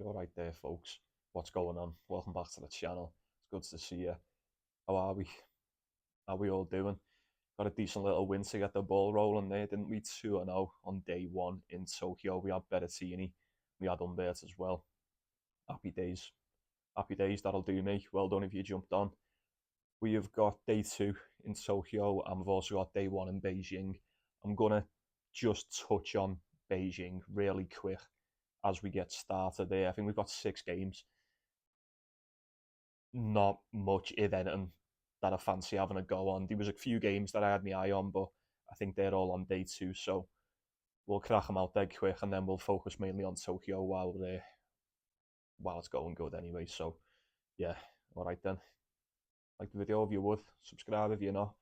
You're all right there, folks. What's going on? Welcome back to the channel. It's good to see you. How are we? How we all doing? Got a decent little win to get the ball rolling there, didn't we? 2-0 on day one in Tokyo. We had Berrettini. We had Humbert as well. Happy days. Happy days. That'll do me. Well done if you jumped on. We have got day two in Tokyo, and we've also got day one in Beijing. I'm going to just touch on Beijing really quick as we get started there. I think we've got 6 games. Not much, if anything, that I fancy having a go on. There was a few games that I had my eye on, but I think they're all on day two, so we'll crack them out dead quick, and then we'll focus mainly on Tokyo while it's going good anyway. So yeah, all right then. Like the video if you would, subscribe if you're not.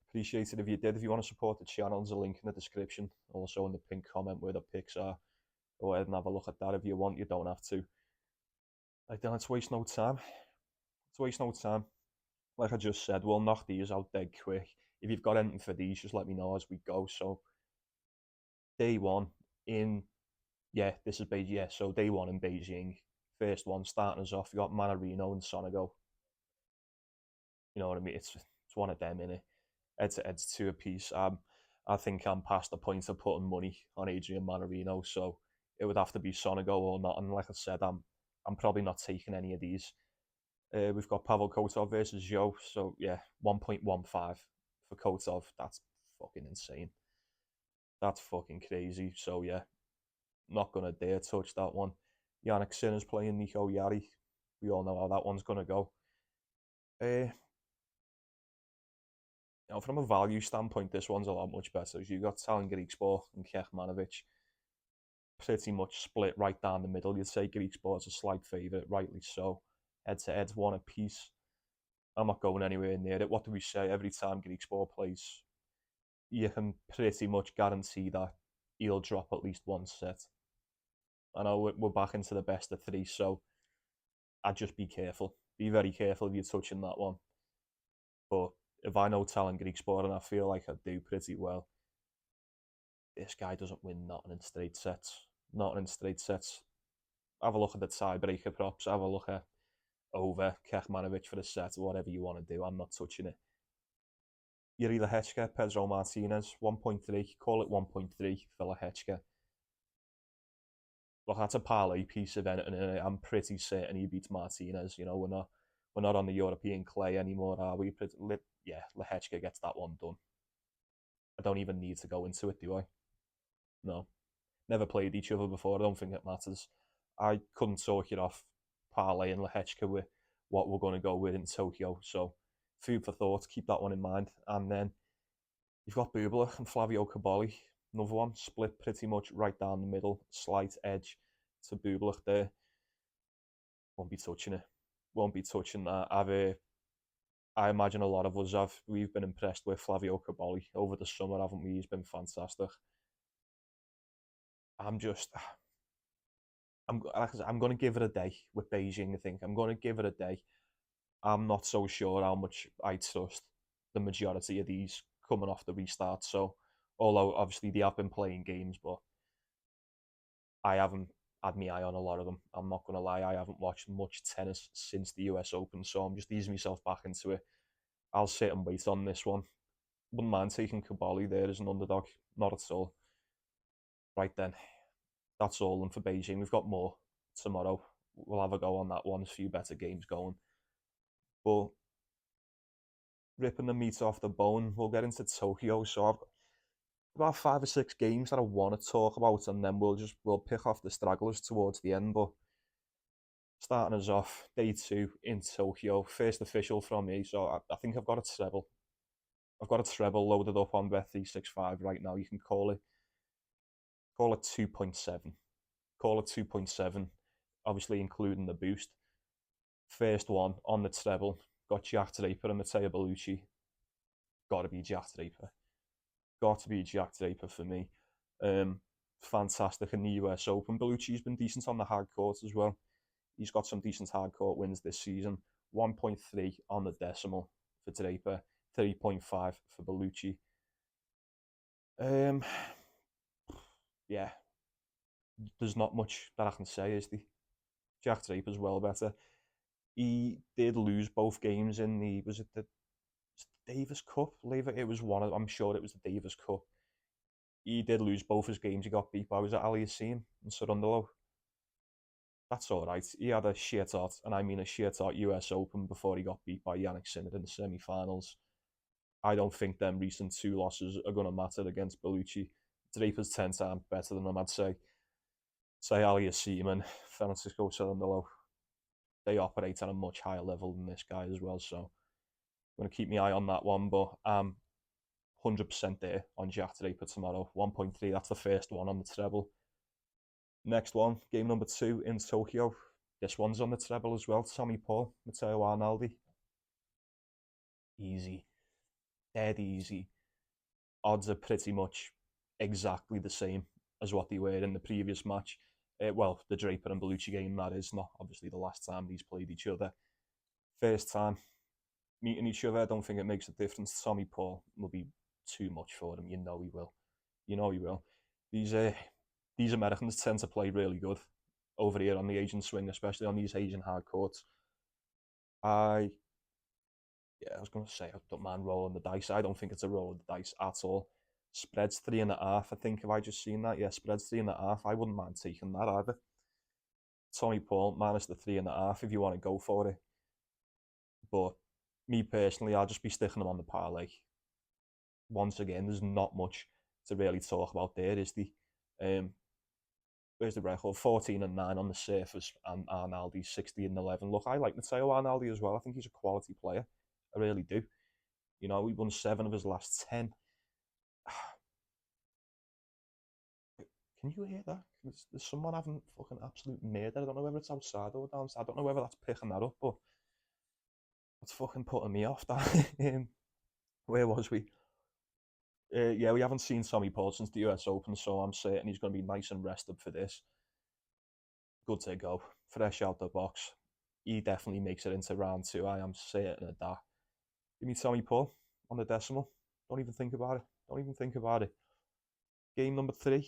Appreciate it if you did. If you want to support the channel, there's a link in the description, also in the pinned comment where the pics are. Go ahead and have a look at that if you want. You don't have to. Right then, let's waste no time. Let's waste no time. Like I just said, we'll knock these out dead quick. If you've got anything for these, just let me know as we go. So, day one in, this is Beijing. Yeah, so day one in Beijing. First one starting us off. You got Manarino and Sonego. You know what I mean? It's one of them, innit? Head-to-heads, 2 apiece. I think I'm past the point of putting money on Adrian Manarino, so it would have to be Sonego or not. And like I said, I'm probably not taking any of these. We've got Pavel Kotov versus Joe, so yeah, 1.15 for Kotov. That's fucking insane. That's fucking crazy. So yeah, not gonna dare touch that one. Yannick Sinner's playing Nico Yari. We all know how that one's gonna go. From a value standpoint, this one's a lot much better. You got Talon Grigspor and Kekmanovic pretty much split right down the middle. You'd say Grigspor's a slight favourite, rightly so. Head-to-head, 1 apiece. I'm not going anywhere near it. What do we say? Every time Grigspor plays, you can pretty much guarantee that he'll drop at least 1 set. I know we're back into the best of 3, so I'd just be careful. Be very careful if you're touching that one. But if I know Talon Grigspor, and I feel like I do pretty well, this guy doesn't win nothing in straight sets. Not in straight sets. Have a look at the tiebreaker props. Have a look at over Kekmanovic for the set, or whatever you want to do. I'm not touching it. Yuri Lehechka, Pedro Martinez, 1.3. Call it 1.3 for Lehechka. Look, that's a parlay piece of anything, and I'm pretty certain he beats Martinez. You know, we're not on the European clay anymore, are we? Yeah, Lehechka gets that one done. I don't even need to go into it, do I? No. Never played each other before. I don't think it matters. I couldn't talk it off parlay and Lehechka with what we're going to go with in Tokyo. So, food for thought. Keep that one in mind. And then you've got Bublik and Flavio Caboli. Another one split pretty much right down the middle. Slight edge to Bublik there. Won't be touching it. Won't be touching that. I imagine a lot of us have. We've been impressed with Flavio Caboli over the summer, haven't we? He's been fantastic. I'm going to give it a day with Beijing. I think I'm going to give it a day. I'm not so sure how much I trust the majority of these coming off the restart. So, although obviously they have been playing games, but I haven't had my eye on a lot of them. I'm not going to lie, I haven't watched much tennis since the US Open, so I'm just easing myself back into it. I'll sit and wait on this one. Wouldn't mind taking Cabali there as an underdog, not at all. Right then, that's all and for Beijing. We've got more tomorrow. We'll have a go on that one. A few better games going. But ripping the meat off the bone, we'll get into Tokyo. So I've got about 5 or 6 games that I want to talk about, and then we'll pick off the stragglers towards the end. But starting us off, day 2 in Tokyo, first official from me. So I think I've got a treble. I've got a treble loaded up on Bet365 right now. You can call it 2.7. Call it 2.7, obviously including the boost. First one on the treble, got Jack Draper and Matteo Bellucci. Got to be Jack Draper. Got to be Jack Draper for me. Fantastic in the US Open. Bellucci's been decent on the hard court as well. He's got some decent hard court wins this season. 1.3 on the decimal for Draper. 3.5 for Bellucci. Yeah, there's not much that I can say, is there? Jack Draper's well better. He did lose both games in the was it the Davis Cup? Leave it. It was one. I'm sure it was the Davis Cup. He did lose both his games. He got beat by was it Ali Yassim and Surundalo. That's all right. He had a shit out, and I mean a shit out US Open before he got beat by Yannick Sinner in the semi-finals. I don't think them recent two losses are going to matter against Bellucci. Draper's 10 times better than him, I'd say. Say Ali Yassim and Francisco Cerundolo. They operate at a much higher level than this guy as well, so I'm going to keep my eye on that one, but 100% there on Jack Draper tomorrow. 1.3, that's the first one on the treble. Next one, game number 2 in Tokyo. This one's on the treble as well. Tommy Paul, Matteo Arnaldi. Easy. Dead easy. Odds are pretty much exactly the same as what they were in the previous match. Well, the Draper and Bellucci game, that is, not obviously the last time these played each other. First time meeting each other, I don't think it makes a difference. Tommy Paul will be too much for him. You know he will. You know he will. These Americans tend to play really good over here on the Asian swing, especially on these Asian hard courts. I I was going to say I don't mind rolling the dice. I don't think it's a roll of the dice at all. Spreads 3.5. I think have I just seen that? Yeah, spreads 3.5. I wouldn't mind taking that either. Tommy Paul minus the 3.5 if you want to go for it. But me personally, I'll just be sticking them on the parlay. Once again, there's not much to really talk about there, is the where's the record? 14-9 on the surface, and Arnaldi 16-11. Look, I like Matteo Arnaldi as well. I think he's a quality player. I really do. You know, he won 7 of his last 10. Can you hear that? There's someone having fucking absolute murder. I don't know whether it's outside or downstairs. I don't know whether that's picking that up, but it's fucking putting me off. That. Where was we? Yeah, we haven't seen Tommy Paul since the US Open, so I'm certain he's going to be nice and rested for this. Good to go. Fresh out the box. He definitely makes it into round 2. I am certain of that. Give me Tommy Paul on the decimal. Don't even think about it. Don't even think about it. Game number 3.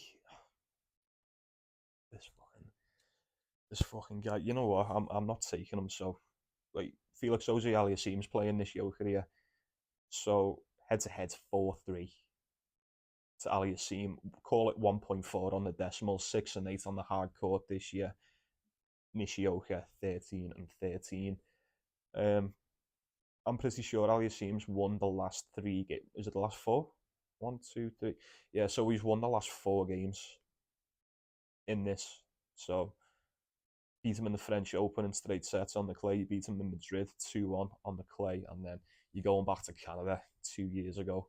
This fucking guy. You know what? I'm not taking him. So, like Felix Auger-Aliassime's playing this yoker here. So head to head 4-3 to Aliassime. Call it 1.4 on the decimal, 6 and 8 on the hard court this year. Nishioka 13-13. I'm pretty sure Aliassime's won the last 3 games. Is it the last 4? 1, 2, 3. Yeah, so he's won the last 4 games in this. So beat him in the French Open in straight sets on the clay. You beat him in Madrid 2-1 on the clay, and then you're going back to Canada 2 years ago.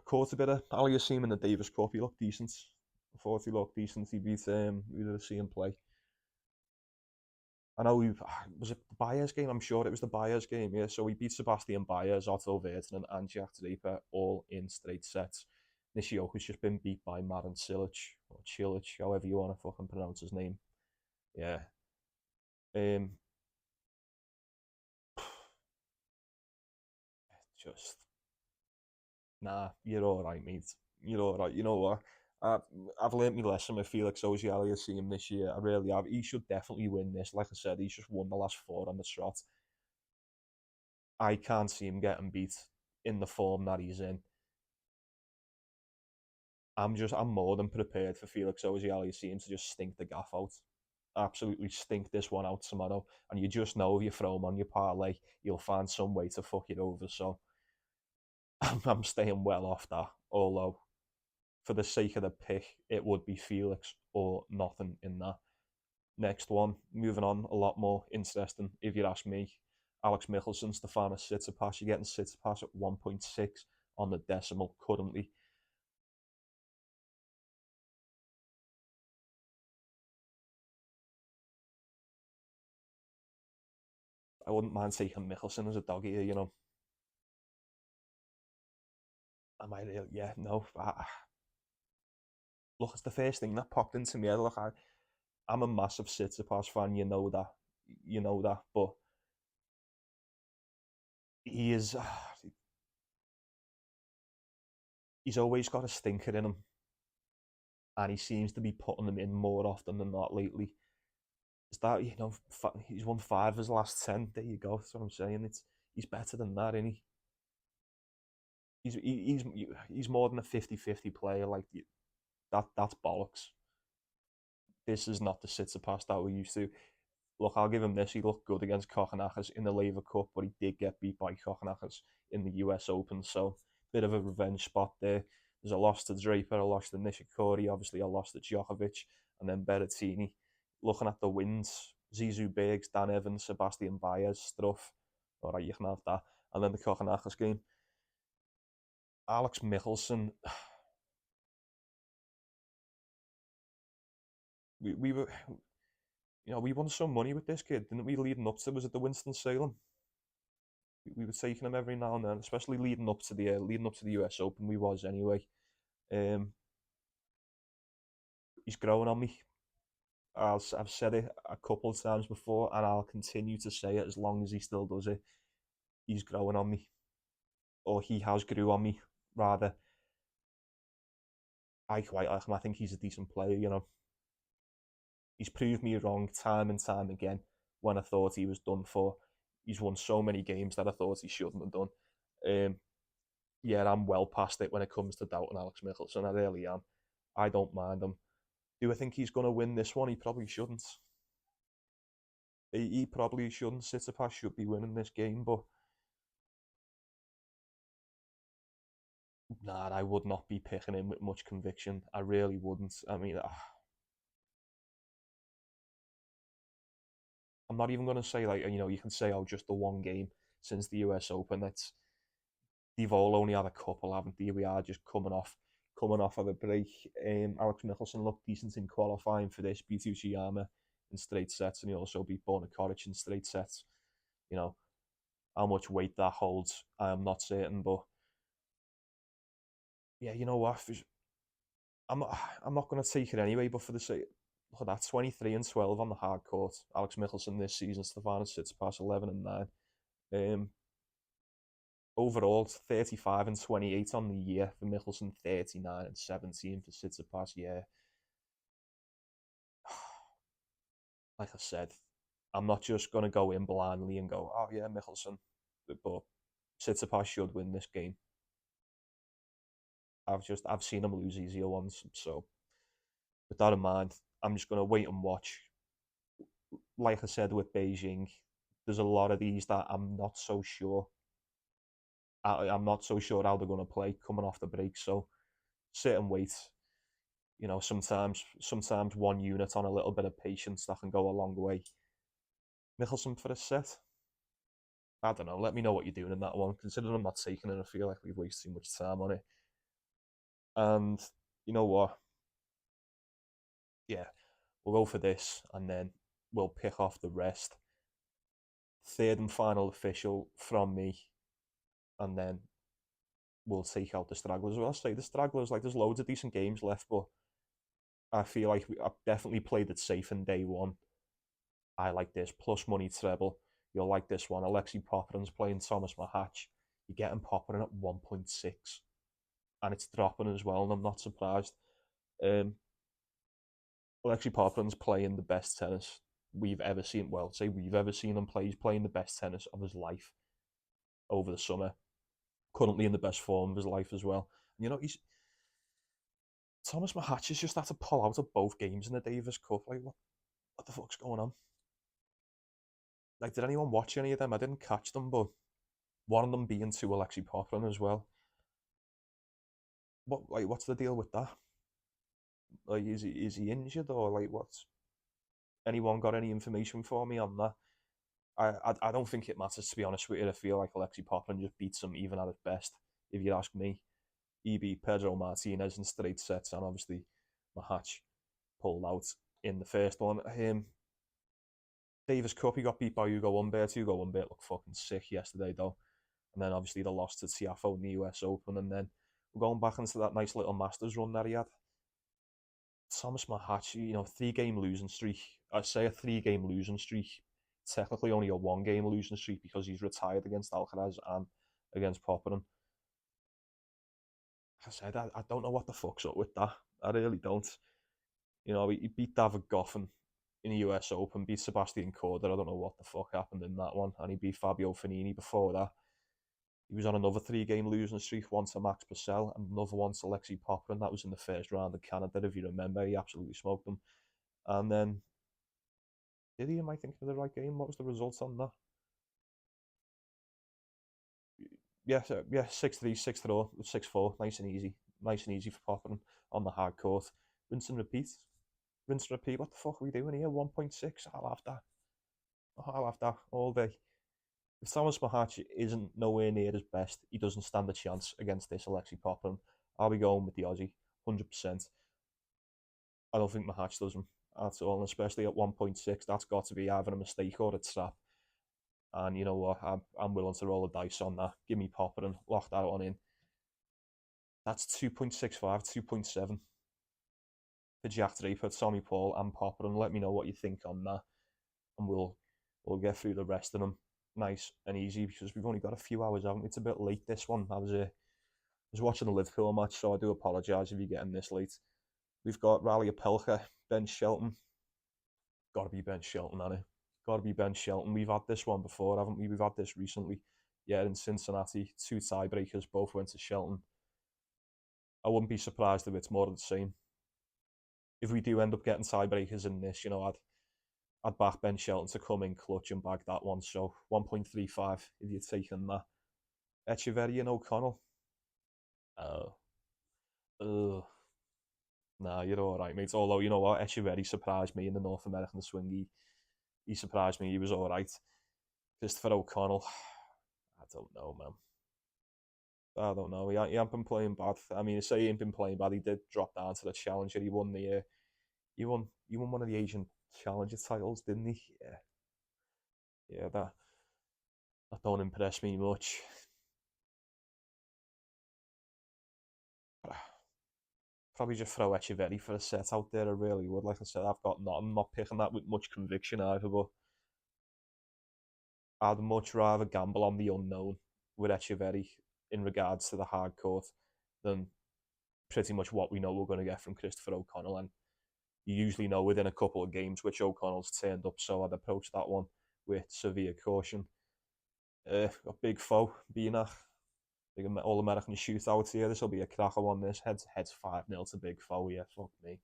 Caught a bit of Aliassime in the Davis Cup. He looked decent. I thought he looked decent. He beat we did see him play. I know was it the Baez game? I'm sure it was the Baez game. Yeah, so he beat Sebastian Baez, Otto Virtanen, and Jack Draper all in straight sets. Nishioka's just been beat by Marin Cilic or Cilic, however you want to fucking pronounce his name. Yeah. Just nah, you're all right, mate. You're all right. You know what? I've learnt my lesson with Felix Auger-Aliassime this year. I really have. He should definitely win this. Like I said, he's just won the last 4 on the trot. I can't see him getting beat in the form that he's in. I'm more than prepared for Felix Auger-Aliassime to just stink the gaff out. Absolutely stink this one out tomorrow. And you just know if you throw him on your parlay, you'll find some way to fuck it over. So I'm staying well off that. Although, for the sake of the pick, it would be Felix or nothing in that. Next one, moving on, a lot more interesting, if you ask me. Alex Michelsen, Stefanos Tsitsipas. You're getting Tsitsipas at 1.6 on the decimal currently. I wouldn't mind taking Michelsen as a dog here, you know. Am I real? Yeah, no. Look, it's the first thing that popped into me. Look, I'm a massive Tsitsipas fan, you know that. You know that. But he is. He's always got a stinker in him. and he seems to be putting them in more often than not lately. Is that he's won 5 of his last 10? There you go. That's what I'm saying. He's better than that, isn't he? He's more than a 50-50 player. Like that's bollocks. This is not the Tsitsipas that we used to. Look, I'll give him this. He looked good against Kokkinakis in the Laver Cup, but he did get beat by Kokkinakis in the US Open. So, bit of a revenge spot there. There's a loss to Draper, a loss to Nishikori, obviously a loss to Djokovic, and then Berrettini. Looking at the wins, Zizou Bergs, Dan Evans, Sebastian Baez, Struff. All right, you can have that. And then the Kokkinakis game. Alex Michelsen. We were, we won some money with this kid, didn't we? Leading up to, was it the Winston Salem? We were taking him every now and then, especially leading up to the US Open. We was anyway. Um, he's growing on me. I've said it a couple of times before, and I'll continue to say it as long as he still does it. He's growing on me, or he has grew on me, rather. I quite like him. I think he's a decent player. He's proved me wrong time and time again when I thought he was done for. He's won so many games that I thought he shouldn't have done. Um, yeah, I'm well past it when it comes to doubting Alex Michelsen. I really am. I don't mind him. Do I think he's going to win this one? He probably shouldn't. He probably shouldn't. Tsitsipas should be winning this game, but nah, I would not be picking him with much conviction. I really wouldn't. I mean, I'm not even going to say like you can say oh just the one game since the US Open. That's they've all only had a couple, haven't they? We are just coming off of a break. Alex Michelsen looked decent in qualifying for this, beat Uchiyama in straight sets, and he also beat Borna Koric in straight sets. You know how much weight that holds, I am not certain, but yeah, you know what? I'm not, I'm not going to take it anyway. But for the sake, look at that, 23-12 on the hard court. Alex Michelsen this season, Stefanos Tsitsipas 11-9. Um, Overall, it's 35-28 on the year for Michelsen, 39-17 for Tsitsipas. Yeah, like I said, I'm not just going to go in blindly and go, oh yeah, Michelsen, but Tsitsipas should win this game. I've seen him lose easier ones, so with that in mind, I'm just going to wait and watch. Like I said with Beijing, there's a lot of these that I'm not so sure. I'm not so sure how they're going to play coming off the break. So sit and wait. Sometimes one unit on a little bit of patience that can go a long way. Michelson for a set. I don't know. Let me know what you're doing in that one. Considering I'm not taking it, I feel like we've wasted too much time on it. And you know what? Yeah, we'll go for this, and then we'll pick off the rest. Third and final official from me, and then we'll take out the stragglers. Well, I'll say the stragglers, like there's loads of decent games left, but I feel like I've definitely played it safe in day one. I like this plus money treble. You'll like this one. Alexei Popyrin's playing Thomas Mahatch. You're getting Popyrin at 1.6, and it's dropping as well, and I'm not surprised. Um, Alexei Popyrin's playing the best tennis we've ever seen. Well, say we've ever seen him play. He's playing the best tennis of his life over the summer. Currently in the best form of his life as well. He's Thomas Mahatch has just had to pull out of both games in the Davis Cup. Like, what the fuck's going on? Like, did anyone watch any of them? I didn't catch them, but one of them being to Alexei Popyrin as well. What's the deal with that? Like, is he injured or like what's anyone got any information for me on that? I don't think it matters, to be honest with you. I feel like Alexei Popyrin just beats him even at his best, if you ask me. He beat Pedro Martinez in straight sets, and obviously Mahatch pulled out in the first one. Davis Cup, he got beat by Hugo Humbert. Hugo Humbert looked fucking sick yesterday, though. And then obviously the loss to Tiafoe in the US Open. And then we're going back into that nice little Masters run that he had. Thomas Mahatch, 3 game losing streak. I say a 3 game losing streak. Technically only a 1 game losing streak because he's retired against Alcaraz and against Popyrin. I said I don't know what the fuck's up with that. I really don't. You know, he beat David Goffin in the US Open, beat Sebastian Corda. I don't know what the fuck happened in that one. And he beat Fabio Fognini before that. He was on another 3 game losing streak, one to Max Purcell and another one to Lexi Popper, and that was in the first round of Canada, if you remember. He absolutely smoked him. And then, did he? Am I thinking of the right game? What was the results on that? Yeah, yeah, 6-3, 6-4, 6-4, nice and easy. Nice and easy for Popper on the hard court. Rinse and repeat. Rinse and repeat. What the fuck are we doing here? 1.6? I'll have that. I'll have that all day. If Thomas Mahachi isn't nowhere near his best, he doesn't stand a chance against this Alexei Popper. I'll be going with the Aussie, 100%. I don't think Mahachi does him at all, and especially at 1.6. That's got to be either a mistake or a trap. And you know what? I'm willing to roll the dice on that. Give me Popper and lock that one in. That's 2.65, 2.7 for Jack Draper, Tommy Paul, and Popper. And let me know what you think on that. And we'll get through the rest of them nice and easy because we've only got a few hours, haven't we? It's a bit late this one. I was watching the Liverpool match, so I do apologise if you're getting this late. We've got Raleigh Apelka, Ben Shelton. Got to be Ben Shelton, hasn't it? Got to be Ben Shelton. We've had this one before, haven't we? We've had this recently. Yeah, in Cincinnati, 2 tiebreakers, both went to Shelton. I wouldn't be surprised if it's more of the same. If we do end up getting tiebreakers in this, I'd back Ben Shelton to come in clutch and bag that one. So 1.35 if you're taking that. Echeverry and O'Connell. Oh, uh, nah, you're all right, mate. Although, you know what? Echeverry surprised me in the North American swing. He surprised me. He was all right. Christopher O'Connell, I don't know, man. I don't know. He ain't been playing bad. I mean, I say he ain't been playing bad. He did drop down to the Challenger. He won one of the Asian Challenger titles, didn't he? Yeah, yeah. That don't impress me much. Probably just throw Echeverry for a set out there. I really would. Like I said, I've got nothing. I'm not picking that with much conviction either. But I'd much rather gamble on the unknown with Echeverry in regards to the hard court than pretty much what we know we're going to get from Christopher O'Connell. And you usually know within a couple of games which O'Connell's turned up. So I'd approach that one with severe caution. A big foe, Beenach. Big All American shootout here. This will be a cracker one. This heads 5-0 to Big Foe. Yeah, fuck me.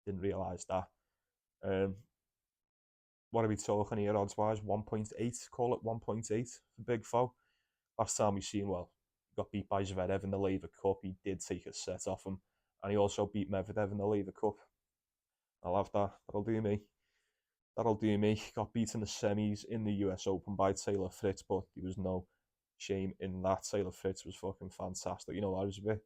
Didn't realise that. Um, what are we talking here odds wise? 1.8. Call it 1.8 for Big Foe. Last time we seen, well, got beat by Zverev in the Laver Cup. He did take a set off him, and he also beat Medvedev in the Laver Cup. I'll have that. That'll do me. That'll do me. Got beaten in the semis in the US Open by Taylor Fritz, but there was no shame in that. Taylor Fritz was fucking fantastic. I was a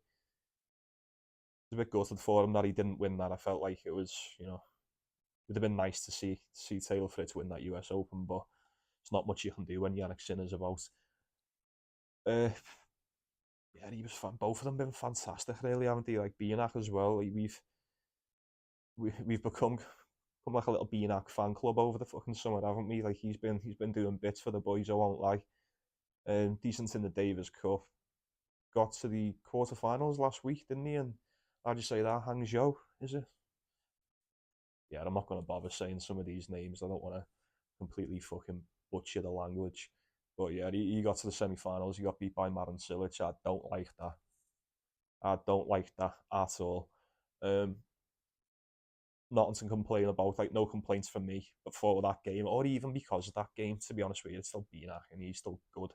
bit gutted for him that he didn't win that. I felt like it was, it would have been nice to see Taylor Fritz win that US Open, but it's not much you can do when Yannick Sinner's about. Uh, yeah, he was fun. Both of them been fantastic, really, haven't they? Like Bianak as well. We've become like a little Bianak fan club over the fucking summer, haven't we? Like he's been doing bits for the boys. I won't lie. Decent in the Davis Cup. Got to the quarterfinals last week, didn't he? And how'd you say that? Hangzhou, is it? Yeah, I'm not going to bother saying some of these names. I don't want to completely fucking butcher the language. But yeah, he got to the semi-finals. He got beat by Marin Cilic. I don't like that. I don't like that at all. Um, Nothing to complain about. Like no complaints from me before that game, or even because of that game. To be honest with you, it's still Beanak and he's still good.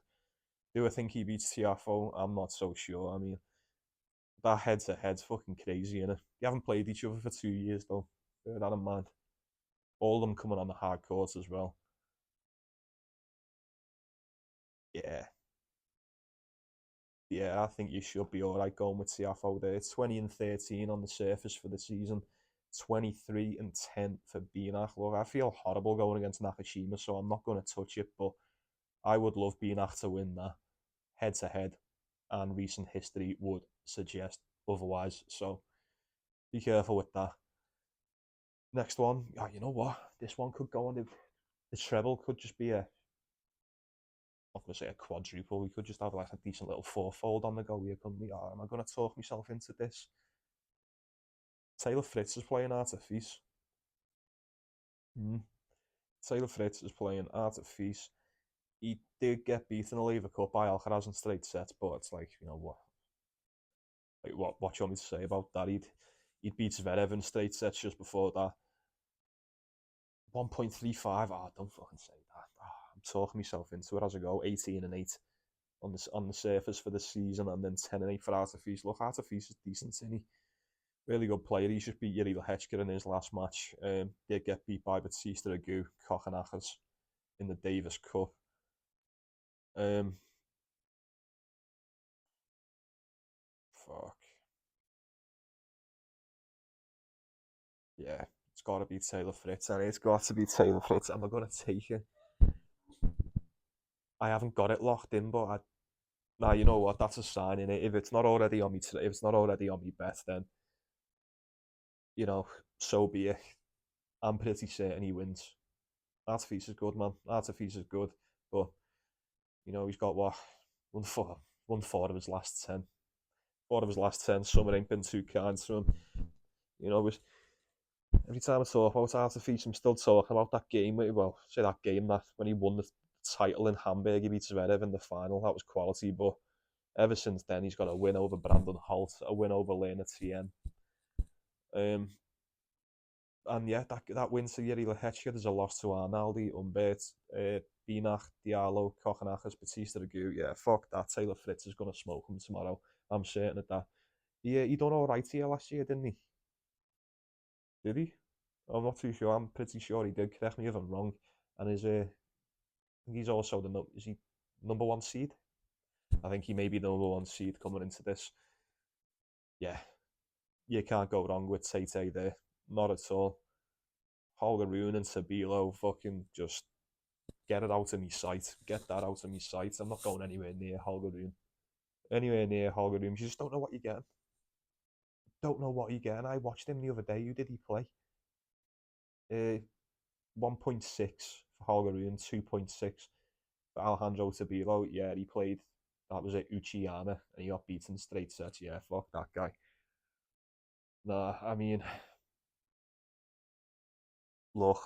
Do I think he beats Tiafo? I'm not so sure. I mean, that head to head's fucking crazy, innit? You haven't played each other for 2 years though. Bear that in mind. All of them coming on the hard courts as well. Yeah, yeah, I think you should be all right going with Tiafo there. 20-13 on the surface for the season. 23-10 for Beanach. Look, I feel horrible going against Nakashima, so I'm not going to touch it, but I would love Beanach to win that head to head, and recent history would suggest otherwise. So be careful with that. Next one, oh, you know what? This one could go on. The treble could just be I'm not going to say a quadruple. We could just have like a decent little fourfold on the go here, couldn't we? Or am I going to talk myself into this? Taylor Fritz is playing Artifice. Mm. Taylor Fritz is playing Artifice. He did get beaten in the Lever Cup by Alcaraz in straight sets, but it's like, you know what? Like, what do you want me to say about that? He'd beat Zverev in straight sets just before that. 1.35. Oh, don't fucking say that. Oh, I'm talking myself into it as I go. 18 and 8 on the surface for the season, and then 10 and 8 for Artifice. Look, Artifice is decent, isn't he? Really good player. He's just beat Yuri Lehechka in his last match. Did get beat by Batista Agut, Kokonakis in the Davis Cup. Um, Fuck. Yeah, it's got to be Taylor Fritz, and it's got to be Taylor Fritz. Am I going to take it? I haven't got it locked in, but nah, you know what? That's a sign in it. If it's not already on me, if it's not already on me bet, then you know, so be it. I'm pretty certain he wins. Artifice is good, man. Artifice is good, but you know he's got what won four of his last 10. Four of his last 10. Summer ain't been too kind to him. You know, every time I talk about Artifice, I'm still talking about that game. Well, say that game that when he won the title in Hamburg, he beat Zverev in the final. That was quality, but ever since then, he's got a win over Brandon Holt, a win over Lena Tien. And yeah, that win to Yuri Lehechka, there's a loss to Arnaldi, Humbert, Binach, Diallo, Kokonakis, Batista Agut. Yeah, fuck that. Taylor Fritz is going to smoke him tomorrow. I'm certain of that. He done all right here last year, didn't he? Did he? I'm not too sure. I'm pretty sure he did. Correct me if I'm wrong. And he's also is he number one seed? I think he may be the number one seed coming into this. Yeah, you can't go wrong with Tate there. Not at all. Holger Rune and Sabilo fucking just get it out of my sight. Get that out of my sight. I'm not going anywhere near Holger Rune. Anywhere near Holger Rune. You just don't know what you're getting. Don't know what you're getting. I watched him the other day. Who did he play? 1.6 for Holger Rune, 2.6 for Alejandro Tabilo. Yeah, he played. That was it, Uchiyama, and he got beaten straight sets. Yeah, fuck that guy. Nah, I mean, look,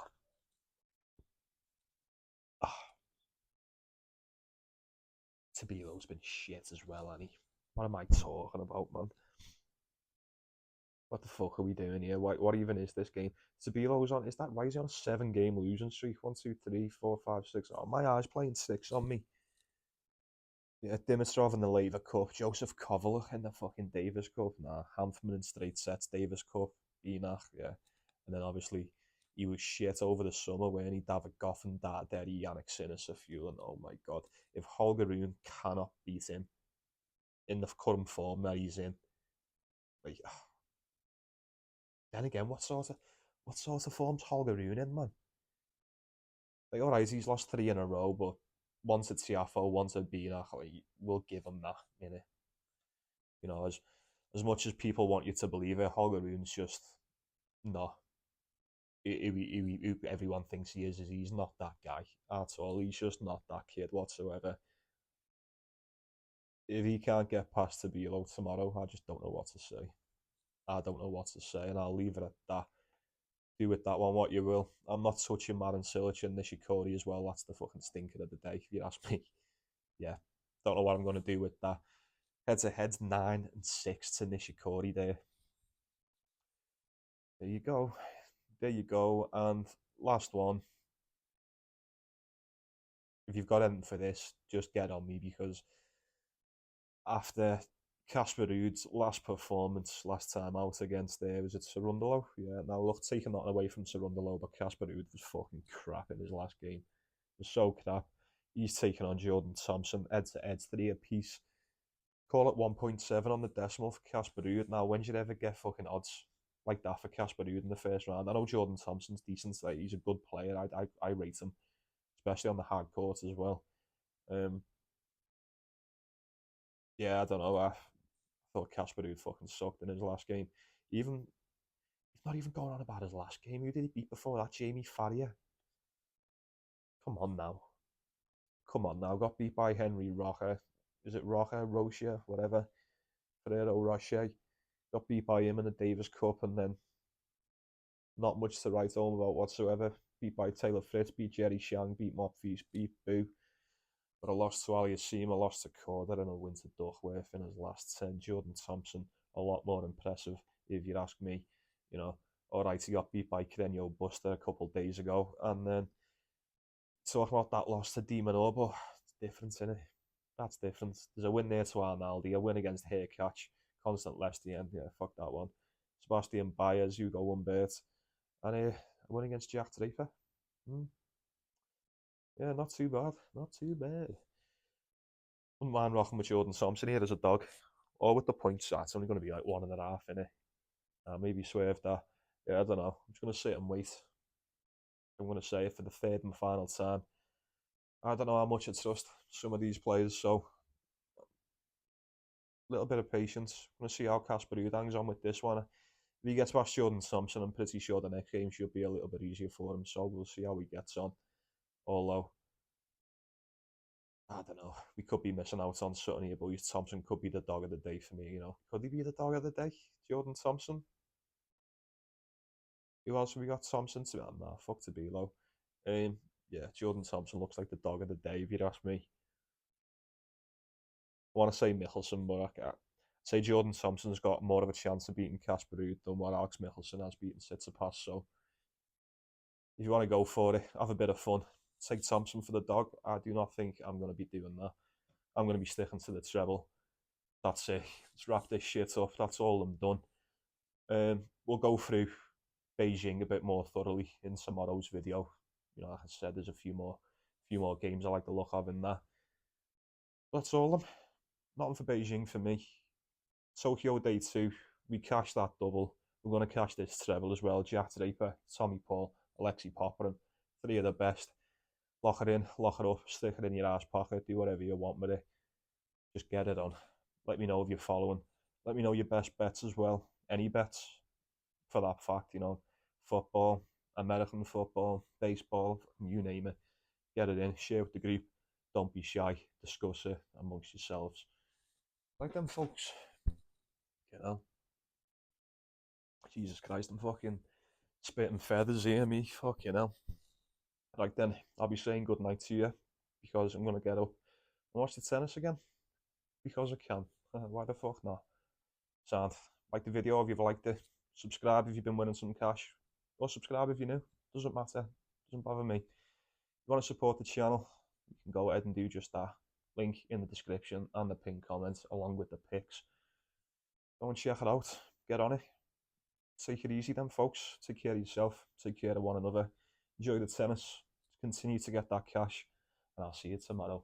ah, Tabilo's been shit as well, hasn't he? What am I talking about, man? What the fuck are we doing here? What even is this game? Sabilo's on. Is that why is he on a 7 game losing streak? 1, 2, 3, 4, 5, 6. Oh, my eyes playing six on me. Yeah, Dimitrov in the Lever Cup, Joseph Kovalik in the fucking Davis Cup. Nah, Hanfman in straight sets, Davis Cup, Enach, yeah. And then obviously he was shit over the summer when he David Goff and Daddy Yannick Sinner fueling. Oh my god. If Holger Rune cannot beat him in the current form that he's in, like then again, what sort of form's Holger Rune in, man? Like, all right, he's lost 3 in a row, but once at Tiafo, once at Binach, like, we'll give him that, you know. You know, as much as people want you to believe it, Holger Rune's just not. Who everyone thinks he is he's not that guy at all. He's just not that kid whatsoever. If he can't get past Tabilo tomorrow, I just don't know what to say. I don't know what to say, and I'll leave it at that. Do with that one what you will. I'm not touching Marin Cilic and Nishikori as well. That's the fucking stinker of the day, if you ask me. Yeah, don't know what I'm going to do with that. Head to head, 9 and 6 to Nishikori there. There you go. There you go. And last one. If you've got anything for this, just get on me because after Casper Ruud's last performance last time out against was it Sarundalo? Yeah, now look, taking that away from Sarundalo, but Casper Ruud was fucking crap in his last game. It was so crap. He's taking on Jordan Thompson, head to head, 3 apiece. Call it 1.7 on the decimal for Casper Ruud. Now, when did you ever get fucking odds like that for Casper Ruud in the first round? I know Jordan Thompson's decent, like, he's a good player. I rate him, especially on the hard court as well. Um, yeah, I don't know. I thought Casper Ruud fucking sucked in his last game. Even he's not even going on about his last game. Who did he beat before that? Jamie Farrier. Come on now. Come on now. Got beat by Henry Rocha. Is it Rocha? Rocha? Whatever. Ferrero Rocher. got beat by him in the Davis Cup, and then not much to write home about whatsoever. Beat by Taylor Fritz, beat Jerry Shang, beat Mopfies, beat Boo. But I lost to Aliassim, I lost to Corder, and I win to Duckworth in his last 10. Jordan Thompson, a lot more impressive, if you ask me. You know, all right, he got beat by Crenio Buster a couple of days ago, and then talk about that loss to Demon Orbo. It's different, isn't it? That's different. There's a win there to Arnaldi, a win against Haircatch, Constant Lestienne, yeah, fuck that one. Sebastian Baez, Hugo Humbert, and a win against Jack Draper. Mm. Yeah, not too bad, not too bad. Wouldn't mind rocking with Jordan Thompson here as a dog, or with the points. That's only going to be like 1.5 in it. Maybe swerve that. Yeah, I don't know. I'm just going to sit and wait. I'm going to say it for the third and final time. I don't know how much I trust some of these players, so a little bit of patience. I'm going to see how Casper Ruud hangs on with this one. If he gets past Jordan Thompson, I'm pretty sure the next game should be a little bit easier for him, so we'll see how he gets on. Although, I don't know, we could be missing out on something here, but Thompson could be the dog of the day for me, you know. Could he be the dog of the day? Jordan Thompson? Who else have we got? Thompson? Nah, fuck to Below. Yeah, Jordan Thompson looks like the dog of the day, if you'd ask me. I want to say Mickelson, but I can't. Say Jordan Thompson's got more of a chance of beating Casper Ruud than what Alex Michelson has beaten Tsitsipas. So if you want to go for it, have a bit of fun. Take Thompson for the dog. I do not think I'm going to be doing that. I'm going to be sticking to the treble. That's it. Let's wrap this shit up. That's all I'm done. We'll go through Beijing a bit more thoroughly in tomorrow's video. You know, like I said, there's a few more games I like the look of in that. That's all. Nothing for Beijing for me. Tokyo Day 2, we cashed that double. We're going to cash this treble as well. Jack Draper, Tommy Paul, Alexi Popperin, three of the best. Lock it in, lock it up, stick it in your ass pocket, do whatever you want with it. Just get it on. Let me know if you're following. Let me know your best bets as well. Any bets for that fact, you know, football, American football, baseball, you name it. Get it in, share with the group. Don't be shy, discuss it amongst yourselves. Like them folks, you know. Jesus Christ, I'm fucking spitting feathers here, me. Fuck, you know. Right then, I'll be saying good night to you because I'm going to get up and watch the tennis again because I can. Why the fuck not? Sound. Like the video if you've liked it. Subscribe if you've been winning some cash. Or subscribe if you're new. Doesn't matter. Doesn't bother me. If you want to support the channel, you can go ahead and do just that. Link in the description and the pinned comment along with the pics. Go and check it out. Get on it. Take it easy then, folks. Take care of yourself. Take care of one another. Enjoy the tennis. Continue to get that cash. And I'll see you tomorrow.